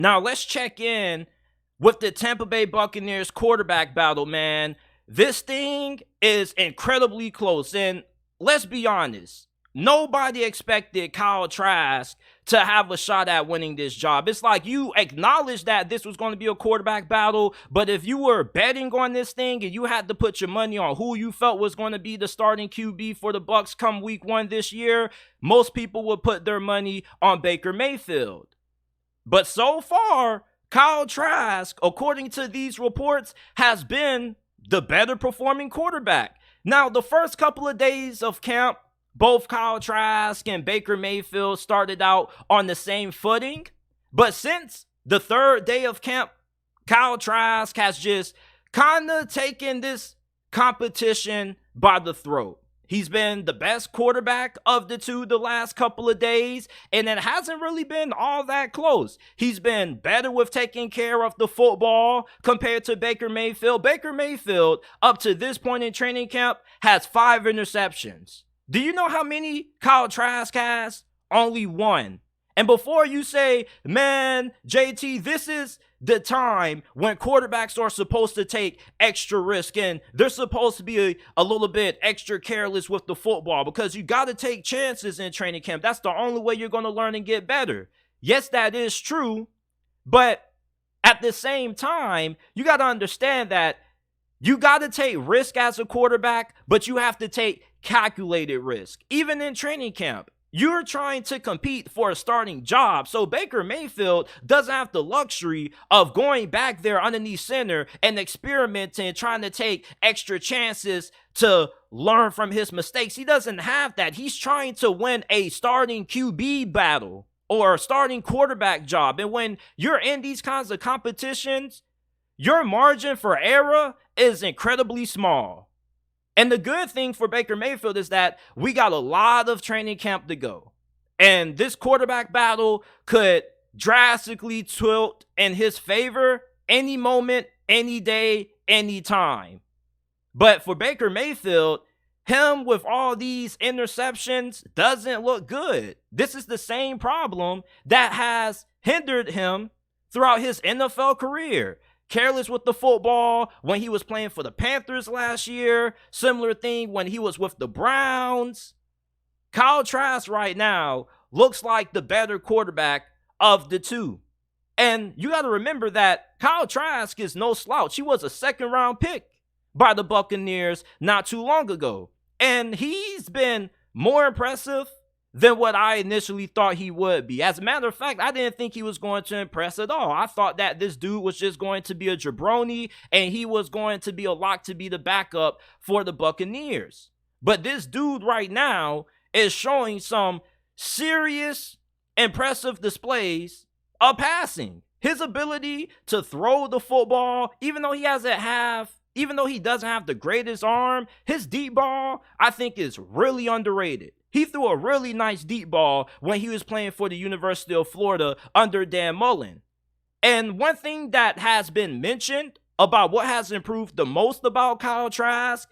Now, let's check in with the Tampa Bay Buccaneers quarterback battle, man. This thing is incredibly close. And let's be honest, nobody expected Kyle Trask to have a shot at winning this job. It's like you acknowledged that this was going to be a quarterback battle, but if you were betting on this thing and you had to put your money on who you felt was going to be the starting QB for the Bucs come week 1 this year, most people would put their money on Baker Mayfield. But so far, Kyle Trask, according to these reports, has been the better performing quarterback. Now, the first couple of days of camp, both Kyle Trask and Baker Mayfield started out on the same footing. But since the third day of camp, Kyle Trask has just kind of taken this competition by the throat. He's been the best quarterback of the two the last couple of days, and it hasn't really been all that close. He's been better with taking care of the football compared to Baker Mayfield. Baker Mayfield, up to this point in training camp, has 5 interceptions. Do you know how many Kyle Trask has? Only 1. And before you say, man, JT, this is the time when quarterbacks are supposed to take extra risk and they're supposed to be a little bit extra careless with the football because you got to take chances in training camp. That's the only way you're going to learn and get better. Yes, that is true. But at the same time, you got to understand that you got to take risk as a quarterback, but you have to take calculated risk. Even in training camp, you're trying to compete for a starting job. So Baker Mayfield doesn't have the luxury of going back there underneath center and experimenting, trying to take extra chances to learn from his mistakes. He doesn't have that. He's trying to win a starting QB battle or a starting quarterback job. And when you're in these kinds of competitions, your margin for error is incredibly small. And the good thing for Baker Mayfield is that we got a lot of training camp to go. And this quarterback battle could drastically tilt in his favor any moment, any day, any time. But for Baker Mayfield, him with all these interceptions doesn't look good. This is the same problem that has hindered him throughout his NFL career. Careless with the football when he was playing for the Panthers last year. Similar thing when he was with the Browns. Kyle Trask right now looks like the better quarterback of the two. And you got to remember that Kyle Trask is no slouch. He was a 2nd-round pick by the Buccaneers not too long ago. And he's been more impressive than what I initially thought he would be. As a matter of fact, I didn't think he was going to impress at all. I thought that this dude was just going to be a jabroni and he was going to be a lock to be the backup for the Buccaneers. But this dude right now is showing some serious, impressive displays of passing. His ability to throw the football, even though he doesn't have the greatest arm, his deep ball, I think, is really underrated. He threw a really nice deep ball when he was playing for the University of Florida under Dan Mullen. And one thing that has been mentioned about what has improved the most about Kyle Trask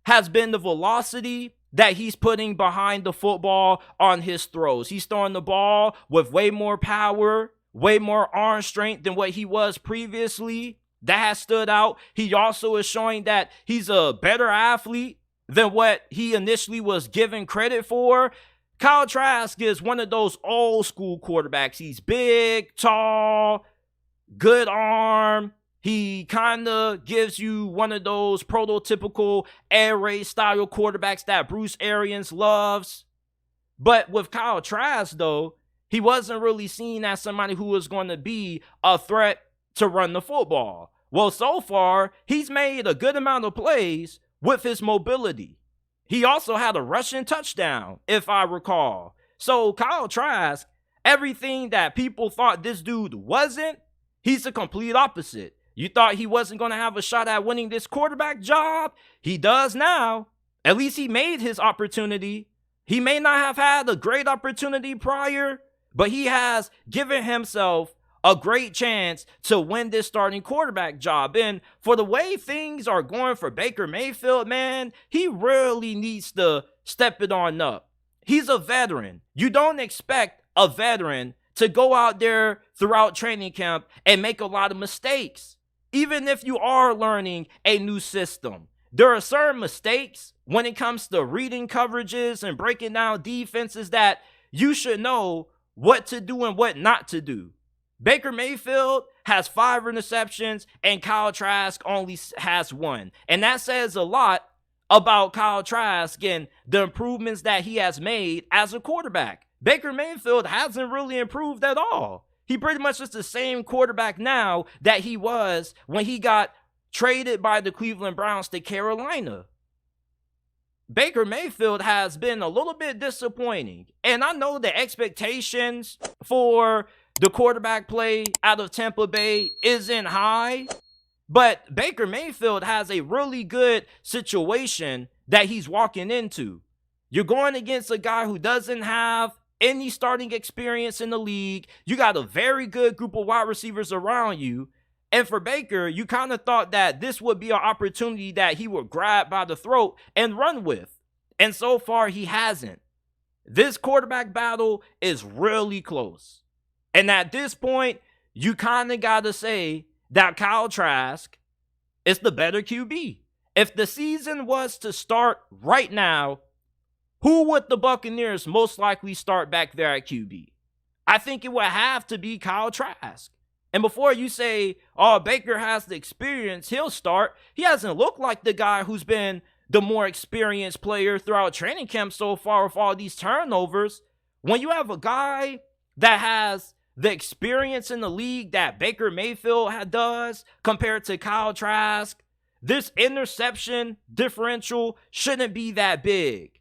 has been the velocity that he's putting behind the football on his throws. He's throwing the ball with way more power, way more arm strength than what he was previously. That has stood out. He also is showing that he's a better athlete than what he initially was given credit for. Kyle Trask is one of those old school quarterbacks. He's big, tall, good arm. He kind of gives you one of those prototypical air raid style quarterbacks that Bruce Arians loves. But with Kyle Trask, though, he wasn't really seen as somebody who was going to be a threat to run the football. Well, so far, he's made a good amount of plays with his mobility. He also had a rushing touchdown, if I recall. So Kyle Trask, everything that people thought this dude wasn't, he's the complete opposite. You thought he wasn't going to have a shot at winning this quarterback job? He does now. At least he made his opportunity. He may not have had a great opportunity prior, but he has given himself a great chance to win this starting quarterback job. And for the way things are going for Baker Mayfield, man, he really needs to step it on up. He's a veteran. You don't expect a veteran to go out there throughout training camp and make a lot of mistakes. Even if you are learning a new system, there are certain mistakes when it comes to reading coverages and breaking down defenses that you should know what to do and what not to do. Baker Mayfield has 5 interceptions and Kyle Trask only has 1. And that says a lot about Kyle Trask and the improvements that he has made as a quarterback. Baker Mayfield hasn't really improved at all. He pretty much is the same quarterback now that he was when he got traded by the Cleveland Browns to Carolina. Baker Mayfield has been a little bit disappointing. And I know the expectations for the quarterback play out of Tampa Bay isn't high, but Baker Mayfield has a really good situation that he's walking into. You're going against a guy who doesn't have any starting experience in the league. You got a very good group of wide receivers around you. And for Baker, you kind of thought that this would be an opportunity that he would grab by the throat and run with. And so far, he hasn't. This quarterback battle is really close. And at this point, you kind of got to say that Kyle Trask is the better QB. If the season was to start right now, who would the Buccaneers most likely start back there at QB? I think it would have to be Kyle Trask. And before you say, oh, Baker has the experience, he'll start. He hasn't looked like the guy who's been the more experienced player throughout training camp so far with all these turnovers. When you have a guy that has the experience in the league that Baker Mayfield does compared to Kyle Trask, this interception differential shouldn't be that big.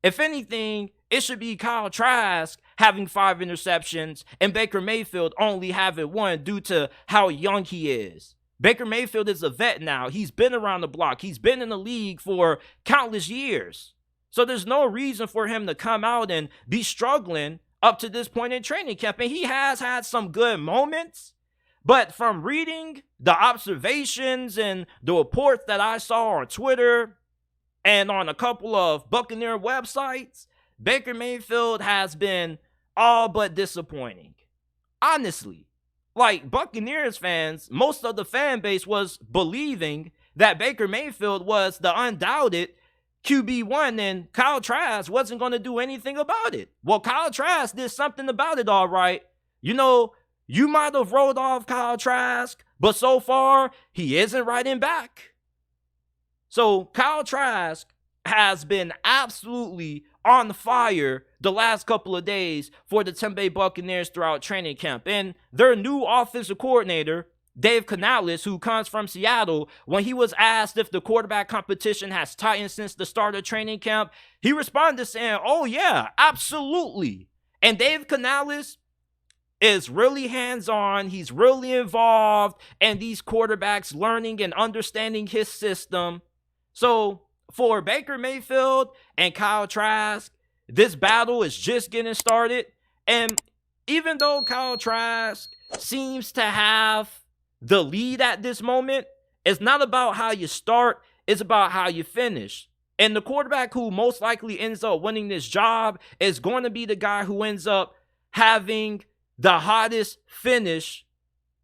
If anything, it should be Kyle Trask having 5 interceptions and Baker Mayfield only having 1 due to how young he is. Baker Mayfield is a vet now. He's been around the block. He's been in the league for countless years. So there's no reason for him to come out and be struggling up to this point in training camp. And he has had some good moments. But from reading the observations and the reports that I saw on Twitter and on a couple of Buccaneer websites, Baker Mayfield has been all but disappointing. Honestly, like Buccaneers fans, most of the fan base was believing that Baker Mayfield was the undoubted QB1 and Kyle Trask wasn't going to do anything about it. Well, Kyle Trask did something about it, all right. You know, you might have rolled off Kyle Trask, but so far, he isn't riding back. So Kyle Trask has been absolutely on fire the last couple of days for the Tampa Bay Buccaneers throughout training camp. And their new offensive coordinator, Dave Canales, who comes from Seattle, when he was asked if the quarterback competition has tightened since the start of training camp, he responded saying, oh yeah, absolutely. And Dave Canales is really hands-on. He's really involved in these quarterbacks learning and understanding his system. So for Baker Mayfield and Kyle Trask, this battle is just getting started. And even though Kyle Trask seems to have the lead at this moment, it's not about how you start, it's about how you finish. And the quarterback who most likely ends up winning this job is going to be the guy who ends up having the hottest finish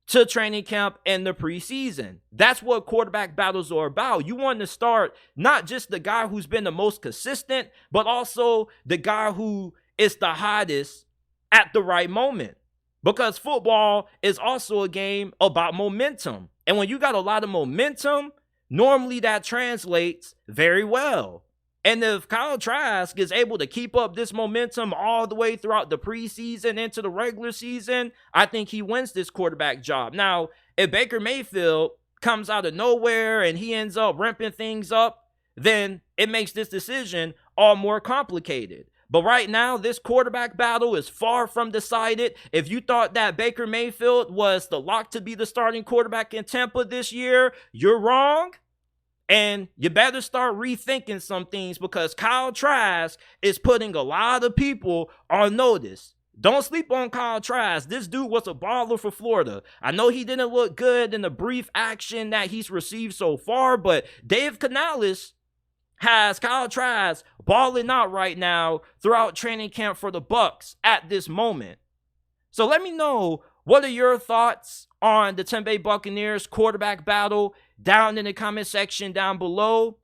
to training camp and the preseason. That's what quarterback battles are about. You want to start not just the guy who's been the most consistent, but also the guy who is the hottest at the right moment. Because football is also a game about momentum. And when you got a lot of momentum, normally that translates very well. And if Kyle Trask is able to keep up this momentum all the way throughout the preseason into the regular season, I think he wins this quarterback job. Now, if Baker Mayfield comes out of nowhere and he ends up ramping things up, then it makes this decision all more complicated. But right now, this quarterback battle is far from decided. If you thought that Baker Mayfield was the lock to be the starting quarterback in Tampa this year, you're wrong. And you better start rethinking some things because Kyle Trask is putting a lot of people on notice. Don't sleep on Kyle Trask. This dude was a baller for Florida. I know he didn't look good in the brief action that he's received so far, but Dave Canales has Kyle Trask balling out right now throughout training camp for the Bucs at this moment. So let me know, what are your thoughts on the Tampa Bay Buccaneers quarterback battle down in the comment section down below.